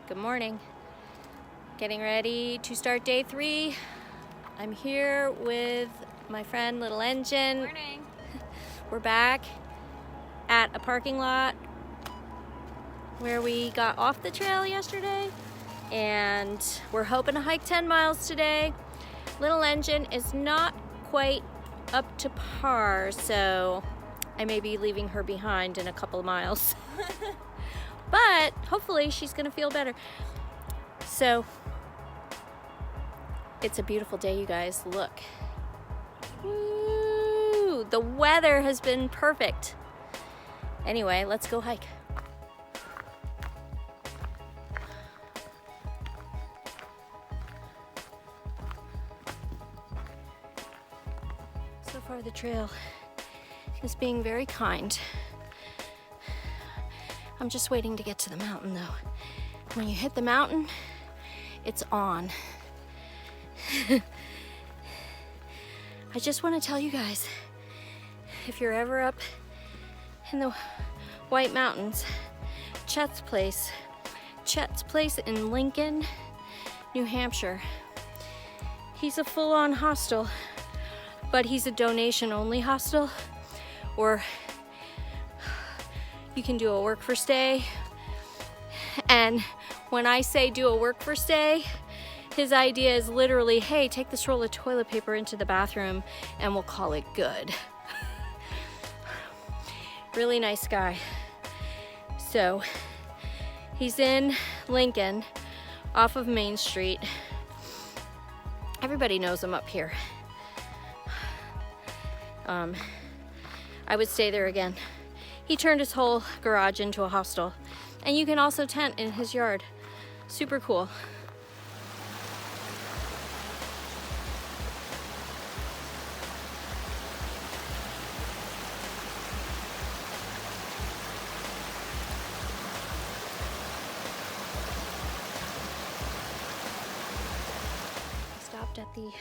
Good morning. Getting ready to start day 3. I'm here with my friend Little Engine. Morning. We're back at a parking lot where we got off the trail yesterday, and we're hoping to hike 10 miles today. Little Engine is not quite up to par, so I may be leaving her behind in a couple of miles. But hopefully she's gonna feel better. So it's a beautiful day, you guys. Look. Woo! The weather has been perfect. Anyway, let's go hike. So far the trail is being very kind. I'm just waiting to get to the mountain though. When you hit the mountain, it's on. I just want to tell you guys, if you're ever up in the White Mountains, Chet's place in Lincoln, New Hampshire. He's a full-on hostel, but he's a donation-only hostel, or you can do a work for stay. And when I say do a work for stay, his idea is literally, hey, take this roll of toilet paper into the bathroom and we'll call it good. Really nice guy. So he's in Lincoln off of Main Street. Everybody knows him up here. I would stay there again. He turned his whole garage into a hostel, and you can also tent in his yard. Super cool. Stopped at the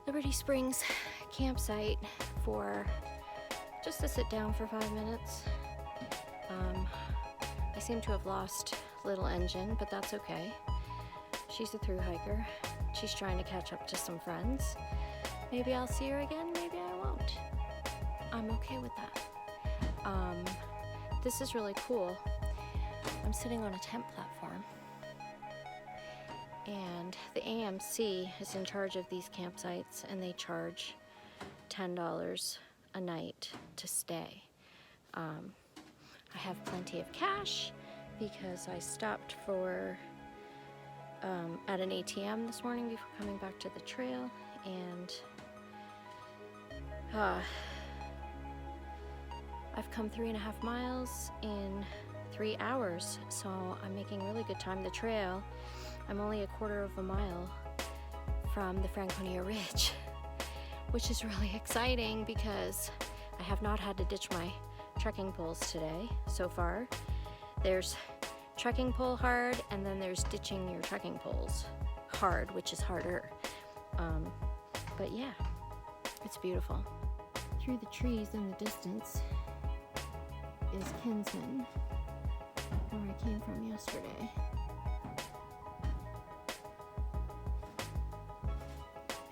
Liberty Springs campsite for just to sit down for 5 minutes. I seem to have lost Little Engine, but that's okay. She's a thru hiker. She's trying to catch up to some friends. Maybe I'll see her again, maybe I won't. I'm okay with that. This is really cool. I'm sitting on a tent platform, and the AMC is in charge of these campsites, and they charge $10 a night to stay. I have plenty of cash because I stopped for at an ATM this morning before coming back to the trail, and I've come 3.5 miles in 3 hours, so I'm making really good time. The trail, I'm only a quarter of a mile from the Franconia Ridge, which is really exciting because I have not had to ditch my trekking poles today so far. There's trekking pole hard, and then there's ditching your trekking poles hard, which is harder. But yeah, it's beautiful. Through the trees in the distance is Kinsman, where I came from yesterday.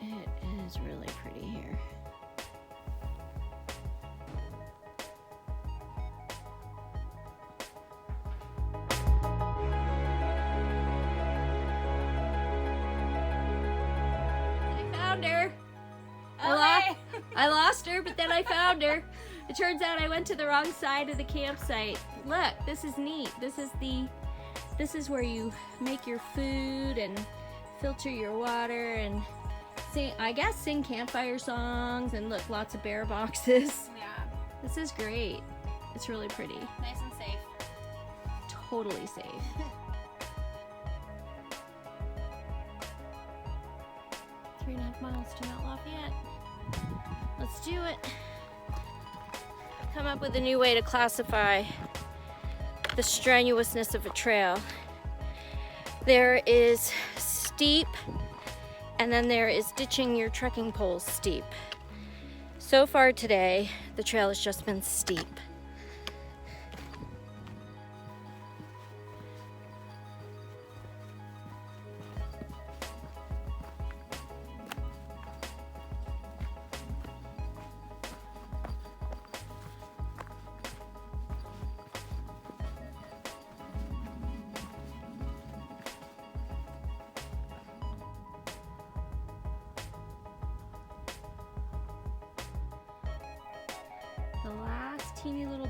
It is really pretty here. Her. I lost her, but then I found her. It turns out I went to the wrong side of the campsite. Look, this is neat. This is where you make your food and filter your water and sing campfire songs, and look, lots of bear boxes. Yeah. This is great. It's really pretty. Nice and safe. Totally safe. 3.5 miles to Mount Lafayette. Let's do it. I've come up with a new way to classify the strenuousness of a trail. There is steep, and then there is ditching your trekking poles steep. So far today, the trail has just been steep.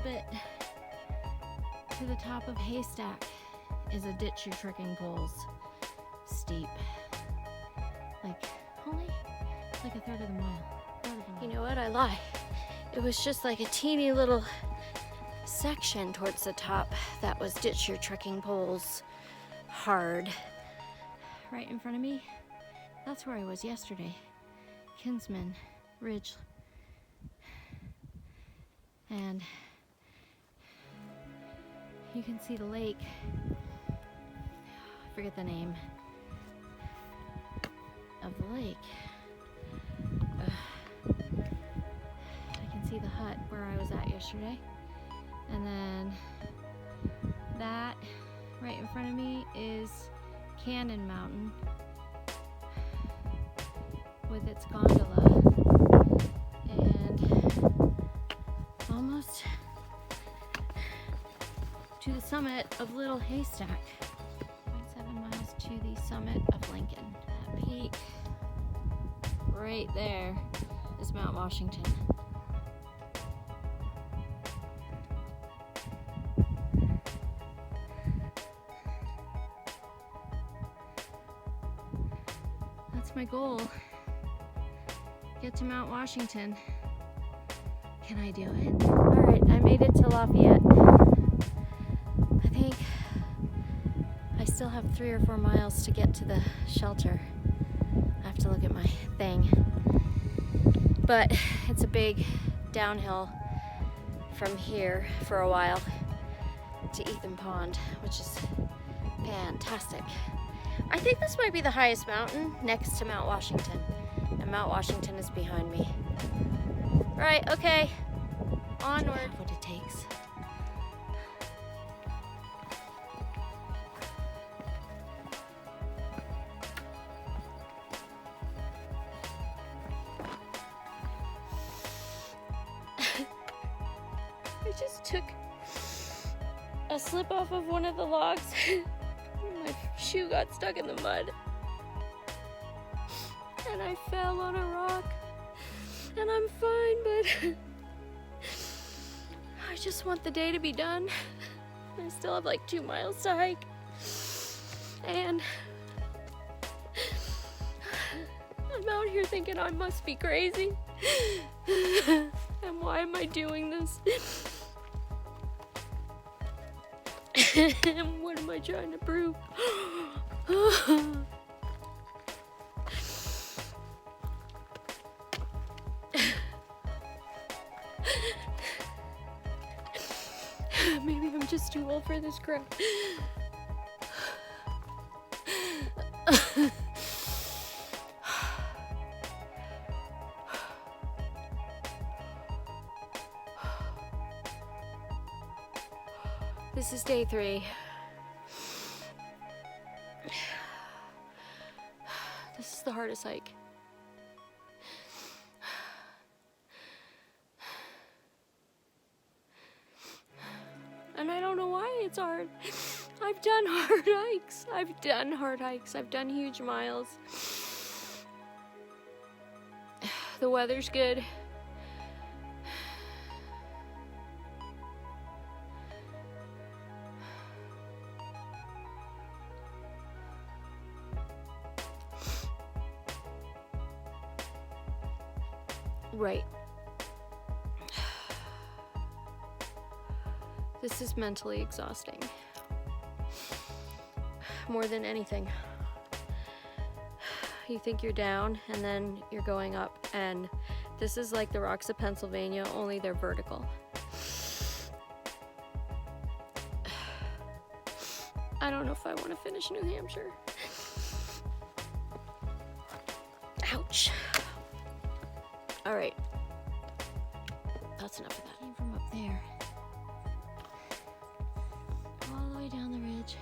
bit to the top of Haystack is a ditch you're trekking poles. Steep. Only like a third of the mile. You know what? I lie. It was just like a teeny little section towards the top that was ditch your trekking poles hard. Right in front of me, that's where I was yesterday. Kinsman Ridge. And you can see the lake. I forget the name of the lake. I can see the hut where I was at yesterday. And then that right in front of me is Cannon Mountain with its gondola, and almost to the summit of Little Haystack. 0.7 miles to the summit of Lincoln. That peak right there is Mount Washington. That's my goal. Get to Mount Washington. Can I do it? All right, I made it to Lafayette. I think I still have 3 or 4 miles to get to the shelter. I have to look at my thing. But it's a big downhill from here for a while to Ethan Pond, which is fantastic. I think this might be the highest mountain next to Mount Washington, and Mount Washington is behind me. Right, okay, onward. What it takes. I just took a slip off of one of the logs. My shoe got stuck in the mud. And I fell on a rock. And I'm fine, but I just want the day to be done. I still have like 2 miles to hike. And I'm out here thinking I must be crazy. And why am I doing this? And what am I trying to prove? Maybe I'm just too old for this crap. This is day 3. This is the hardest hike. And I don't know why it's hard. I've done hard hikes. I've done huge miles. The weather's good. Right. This is mentally exhausting. More than anything. You think you're down and then you're going up, and this is like the rocks of Pennsylvania, only they're vertical. I don't know if I want to finish New Hampshire. Ouch. All right, that's enough of that. Came from up there, all the way down the ridge,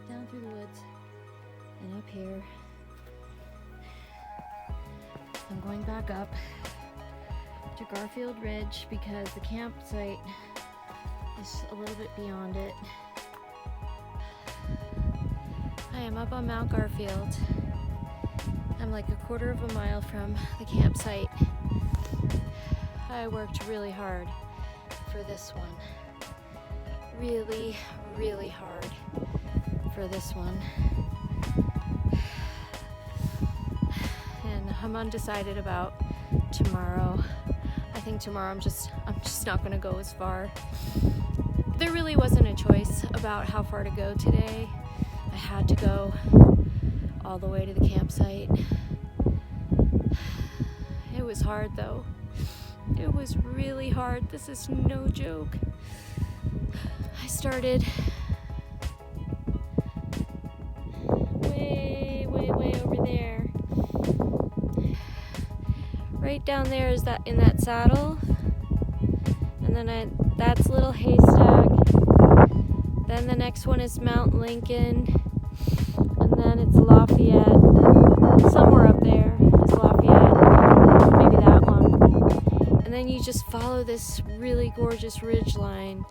down through the woods, and up here. I'm going back up to Garfield Ridge because the campsite is a little bit beyond it. I am up on Mount Garfield. I'm like a quarter of a mile from the campsite. I worked really hard for this one. Really, really hard for this one. And I'm undecided about tomorrow. I think tomorrow I'm just not gonna go as far. There really wasn't a choice about how far to go today. I had to go all the way to the campsite. It was hard though. It was really hard. This is no joke. I started way over there. Right down there is that in that saddle. And then that's Little Haystack. Then the next one is Mount Lincoln. And then it's Lafayette. Somewhere up there is Lafayette. Maybe that one. And then you just follow this really gorgeous ridge line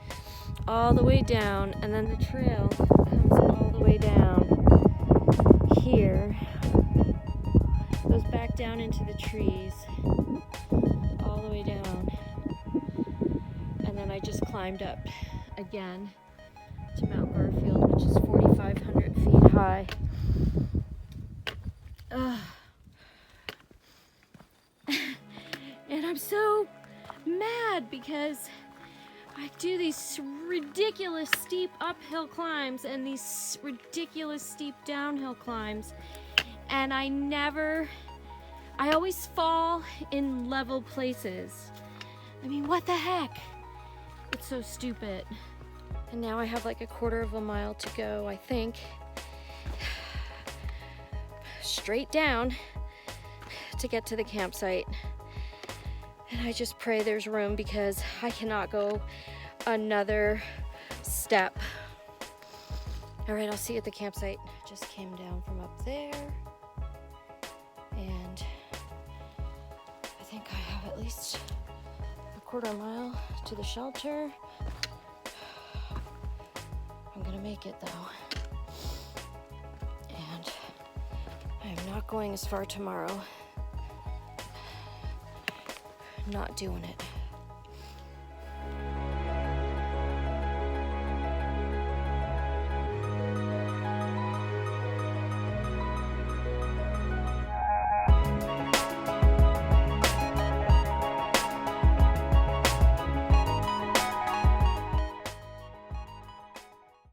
all the way down, and then the trail comes all the way down here, goes back down into the trees, all the way down, and then I just climbed up again to Mount Garfield, which is 4,500 feet high. And I'm so mad because I do these ridiculous steep uphill climbs and these ridiculous steep downhill climbs, and I always fall in level places. I mean, what the heck? It's so stupid. And now I have like a quarter of a mile to go, I think. Straight down to get to the campsite. And I just pray there's room because I cannot go another step. All right, I'll see you at the campsite. Just came down from up there. And I think I have at least a quarter mile to the shelter. I'm gonna make it though. And I am not going as far tomorrow. Not doing it.